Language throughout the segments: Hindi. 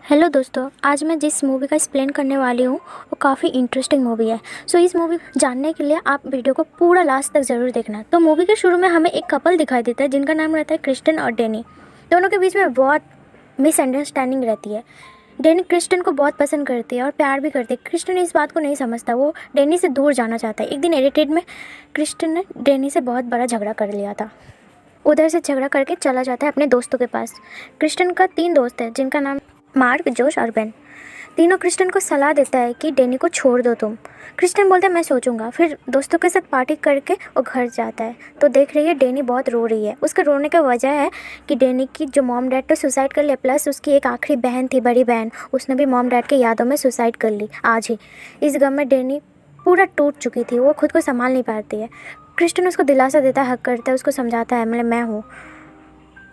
हेलो दोस्तों, आज मैं जिस मूवी का एक्सप्लेन करने वाली हूँ वो काफ़ी इंटरेस्टिंग मूवी है। इस मूवी जानने के लिए आप वीडियो को पूरा लास्ट तक ज़रूर देखना। तो मूवी के शुरू में हमें एक कपल दिखाई देता है जिनका नाम रहता है क्रिस्टन और डेनी। दोनों के बीच में बहुत मिसअंडरस्टैंडिंग रहती है। डेनी क्रिस्टन को बहुत पसंद करती है और प्यार भी करती है। क्रिस्टन इस बात को नहीं समझता, वो डेनी से दूर जाना चाहता है। एक दिन इरिटेट में क्रिस्टन ने डेनी से बहुत बड़ा झगड़ा कर लिया था। उधर से झगड़ा करके चला जाता है अपने दोस्तों के पास। क्रिस्टन का 3 दोस्त है जिनका नाम मार्क, जोश और बेन। तीनों क्रिस्टन को सलाह देता है कि डेनी को छोड़ दो तुम। क्रिस्टन बोलता है मैं सोचूंगा। फिर दोस्तों के साथ पार्टी करके वो घर जाता है तो देख रही है डेनी बहुत रो रही है। उसके रोने का वजह है कि डेनी की जो मॉम डैड तो सुसाइड कर लिया, प्लस उसकी एक आखिरी बहन थी, बड़ी बहन, उसने भी मॉम डैड की यादों में सुसाइड कर ली आज ही। इस गम में डेनी पूरा टूट चुकी थी, वो खुद को संभाल नहीं पाती है। क्रिस्टन उसको दिलासा देता है, हक करता है, उसको समझाता है मतलब मैं हूँ।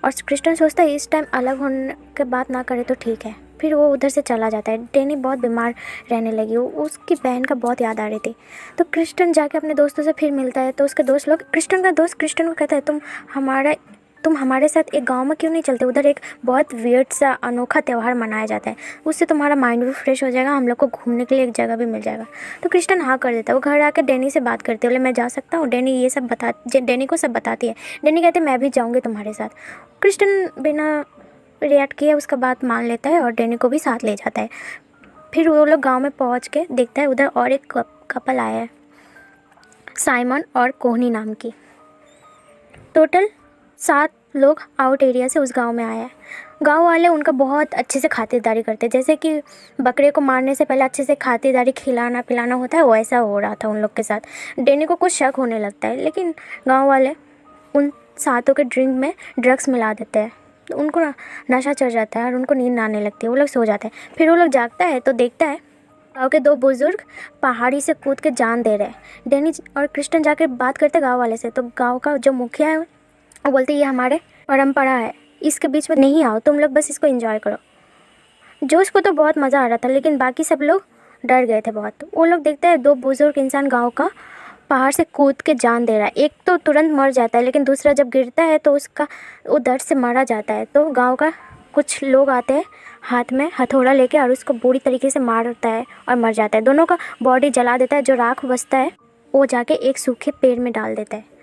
और क्रिस्टन सोचता है इस टाइम अलग होने के बात ना करे तो ठीक है। फिर वो उधर से चला जाता है। डेनी बहुत बीमार रहने लगी, वो उसकी बहन का बहुत याद आ रही थी। तो क्रिस्टन जाके अपने दोस्तों से फिर मिलता है। तो उसके दोस्त लोग, क्रिस्टन का दोस्त क्रिस्टन को कहता है तुम हमारे साथ एक गांव में क्यों नहीं चलते, उधर एक बहुत वियर्ड सा अनोखा त्यौहार मनाया जाता है, उससे तुम्हारा माइंड भी फ्रेश हो जाएगा, हम लोग को घूमने के लिए एक जगह भी मिल जाएगा। तो क्रिस्टन हाँ कर देता है। वो घर आकर डेनी से बात करती है, बोले मैं जा सकता हूँ। डेनी को सब बताती है। डेनी कहते मैं भी जाऊँगी तुम्हारे साथ। क्रिस्टन बिना रिएक्ट किए उसका बात मान लेता है और डेनी को भी साथ ले जाता है। फिर वो लोग गाँव में पहुँच के देखता है उधर और एक कपल आया है, साइमन और कोहनी नाम की। टोटल 7 लोग आउट एरिया से उस गांव में आए हैं। गांव वाले उनका बहुत अच्छे से खातिरदारी करते हैं, जैसे कि बकरे को मारने से पहले अच्छे से खातिरदारी खिलाना पिलाना होता है, वैसा हो रहा था उन लोग के साथ। डेनी को कुछ शक होने लगता है, लेकिन गांव वाले उन 7 के ड्रिंक में ड्रग्स मिला देते हैं। तो उनको नशा चढ़ जाता है और उनको नींद आने लगती है, वो लोग सो जाते हैं। फिर वो लोग जागता है तो देखता है गाँव के 2 बुजुर्ग पहाड़ी से कूद के जान दे रहे हैं। डेनी और क्रिस्टन जाकर बात करते गाँव वाले से। तो गाँव का जो मुखिया है वो बोलते ये हमारे परंपरा है, इसके बीच में नहीं आओ, तुम लोग बस इसको एंजॉय करो। जोश को तो बहुत मज़ा आ रहा था, लेकिन बाकी सब लोग डर गए थे बहुत। वो लोग देखते हैं 2 बुजुर्ग इंसान गांव का पहाड़ से कूद के जान दे रहा है। एक तो तुरंत मर जाता है, लेकिन दूसरा जब गिरता है तो वो दर्द से मारा जाता है। तो गांव का कुछ लोग आते हैं हाथ में हथौड़ा लेके और उसको बुरी तरीके से मारता है और मर जाता है। दोनों का बॉडी जला देता है, जो राख बचता है वो जाके एक सूखे पेड़ में डाल देता है।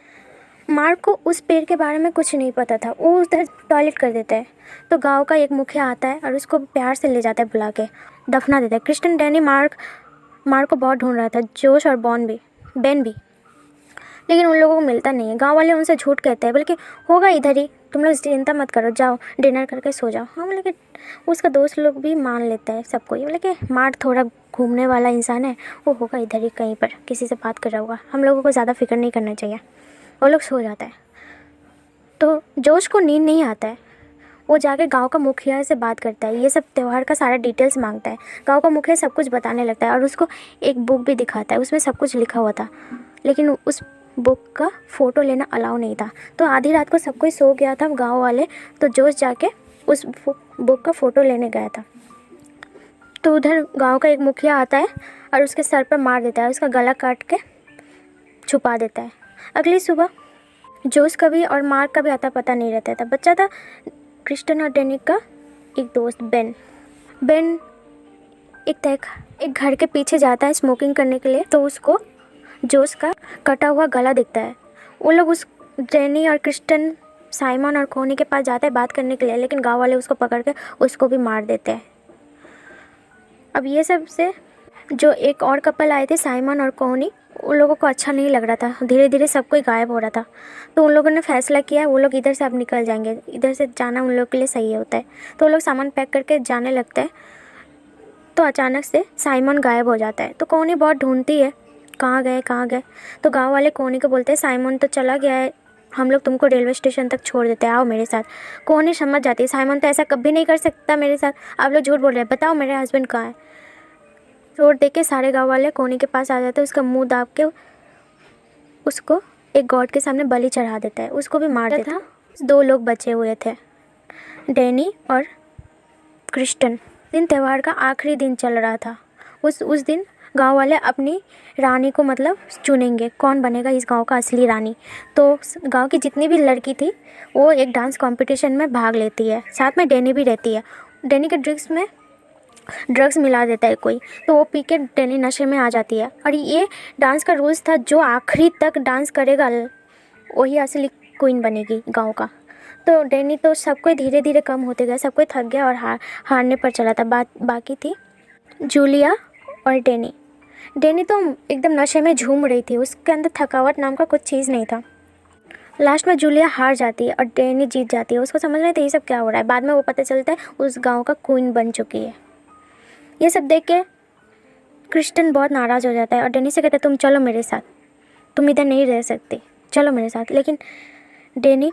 मार्क को उस पेड़ के बारे में कुछ नहीं पता था, वो उधर टॉयलेट कर देता है। तो गांव का एक मुखिया आता है और उसको प्यार से ले जाता है, बुला के दफना देता है। क्रिस्टन डेनी मार्क को बहुत ढूंढ रहा था, जोश और बेन भी, लेकिन उन लोगों को मिलता नहीं है। गांव वाले उनसे झूठ कहते हैं, बल्कि होगा इधर ही, तुम लोग चिंता मत करो, जाओ डिनर करके सो जाओ। हाँ, बोले कि उसका दोस्त लोग भी मान लेता है सबको। ये बोले कि मार्क थोड़ा घूमने वाला इंसान है, वो होगा इधर ही कहीं पर, किसी से बात कर रहा होगा, हम लोगों को ज़्यादा फिक्र नहीं करना चाहिए। वो लोग सो जाता है। तो जोश को नींद नहीं आता है, वो जाके गांव का मुखिया से बात करता है, ये सब त्यौहार का सारा डिटेल्स मांगता है। गांव का मुखिया सब कुछ बताने लगता है और उसको एक बुक भी दिखाता है, उसमें सब कुछ लिखा हुआ था, लेकिन उस बुक का फ़ोटो लेना अलाउ नहीं था। तो आधी रात को सब कोई सो गया था गाँव वाले, तो जोश जाके उस बुक का फ़ोटो लेने गया था। तो उधर गाँव का एक मुखिया आता है और उसके सर पर मार देता है, उसका गला काट के छुपा देता है। अगली सुबह जोश का भी और मार्क का भी आता पता नहीं रहता था। बच्चा था क्रिस्टन और डेनी का एक दोस्त बेन एक घर के पीछे जाता है स्मोकिंग करने के लिए। तो उसको जोश का कटा हुआ गला दिखता है। वो लोग उस डेनी और क्रिस्टन, साइमन और कोनी के पास जाते हैं बात करने के लिए, लेकिन गांव वाले उसको पकड़ के उसको भी मार देते हैं। अब ये सब से जो एक और कपल आए थे, साइमन और कोनी, उन लोगों को अच्छा नहीं लग रहा था। धीरे धीरे सब कोई गायब हो रहा था। तो उन लोगों ने फैसला किया वो लोग इधर से अब निकल जाएंगे, इधर से जाना उन लोग के लिए सही होता है। तो वो लोग सामान पैक करके जाने लगते हैं। तो अचानक से साइमन गायब हो जाता है। तो कोनी बहुत ढूंढती है, कहाँ गए। तो गाँव वाले कोनी को बोलते हैं साइमन तो चला गया है, हम लोग तुमको रेलवे स्टेशन तक छोड़ देते हैं, आओ मेरे साथ। कोनी समझ जाती है साइमन तो ऐसा कभी नहीं कर सकता मेरे साथ, आप लोग झूठ बोल रहे हैं, बताओ मेरे हस्बैंड कहाँ है। चोट देख के सारे गाँव वाले कोनी के पास आ जाते हैं, उसका मुंह दाब के उसको एक गॉड के सामने बलि चढ़ा देता है, उसको भी मार देता था। 2 लोग बचे हुए थे, डेनी और क्रिस्टन। दिन त्यौहार का आखिरी दिन चल रहा था। उस दिन गांव वाले अपनी रानी को मतलब चुनेंगे, कौन बनेगा इस गांव का असली रानी। तो गांव की जितनी भी लड़की थी वो एक डांस कंपटीशन में भाग लेती है, साथ में डेनी भी रहती है। डेनी के ड्रेस में ड्रग्स मिला देता है कोई, तो वो पी के डैनी नशे में आ जाती है। और ये डांस का रूल्स था, जो आखिरी तक डांस करेगा वही असली क्वीन बनेगी गांव का। तो डैनी तो सबको धीरे धीरे कम होते गया, सबको थक गया और हारने पर चला था। बाकी थी जूलिया और डैनी। डैनी तो एकदम नशे में झूम रही थी, उसके अंदर थकावट नाम का कुछ चीज़ नहीं था। लास्ट में जूलिया हार जाती है और डैनी जीत जाती है। उसको समझ नहीं था ये सब क्या हो रहा है। बाद में वो पता चलता है उस गांव का क्वीन बन चुकी है। ये सब देख के क्रिस्टन बहुत नाराज़ हो जाता है और डैनी से कहता है तुम चलो मेरे साथ, तुम इधर नहीं रह सकते, चलो मेरे साथ। लेकिन डैनी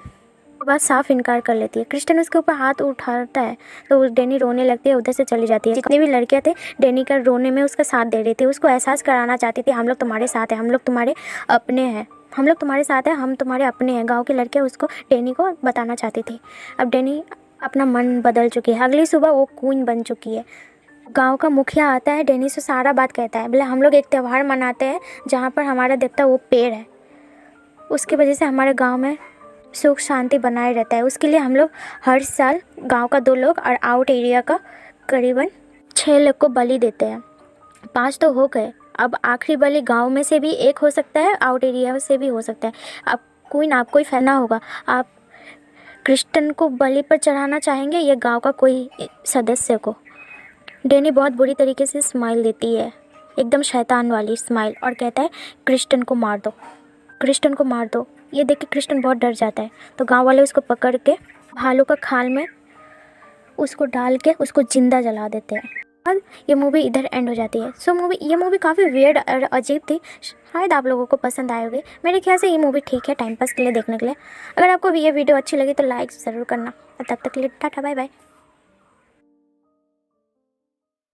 बात साफ इनकार कर लेती है। क्रिस्टन उसके ऊपर हाथ उठाता है तो डैनी रोने लगती है, उधर से चली जाती है। जितने भी लड़कियां थे डैनी का रोने में उसका साथ दे रही थी, उसको एहसास कराना चाहती थी हम लोग तुम्हारे साथ हैं, हम लोग तुम्हारे अपने हैं, हम लोग तुम्हारे साथ हैं, हम तुम्हारे अपने हैं। गाँव की लड़कियाँ उसको डैनी को बताना चाहती थी। अब डैनी अपना मन बदल चुकी है। अगली सुबह वो क्वीन बन चुकी है। गांव का मुखिया आता है, डैनी से सारा बात कहता है। बोले हम लोग एक त्यौहार मनाते हैं जहाँ पर हमारा देवता वो पेड़ है, उसकी वजह से हमारे गांव में सुख शांति बनाए रहता है। उसके लिए हम लोग हर साल गांव का 2 लोग और आउट एरिया का करीबन 6 लोग को बलि देते हैं। 5 तो हो गए, अब आखिरी बलि गांव में से भी एक हो सकता है, आउट एरिया से भी हो सकता है। अब क्वीन आपको ही फैलना होगा। आप क्रिस्टन को बलि पर चढ़ाना चाहेंगे या गाँव का कोई सदस्य को? डैनी बहुत बुरी तरीके से स्माइल देती है, एकदम शैतान वाली स्माइल, और कहता है क्रिस्टन को मार दो, क्रिस्टन को मार दो। ये देख के क्रिस्टन बहुत डर जाता है। तो गांव वाले उसको पकड़ के भालू का खाल में उसको डाल के उसको जिंदा जला देते हैं। और ये मूवी इधर एंड हो जाती है। ये मूवी काफ़ी वियर्ड और अजीब थी, शायद आप लोगों को पसंद आए होगी। मेरे ख्याल से ये मूवी ठीक है टाइम पास के लिए देखने के लिए। अगर आपको ये वीडियो अच्छी लगी तो लाइक ज़रूर करना। और तब तक के लिए टाटा बाय बाय।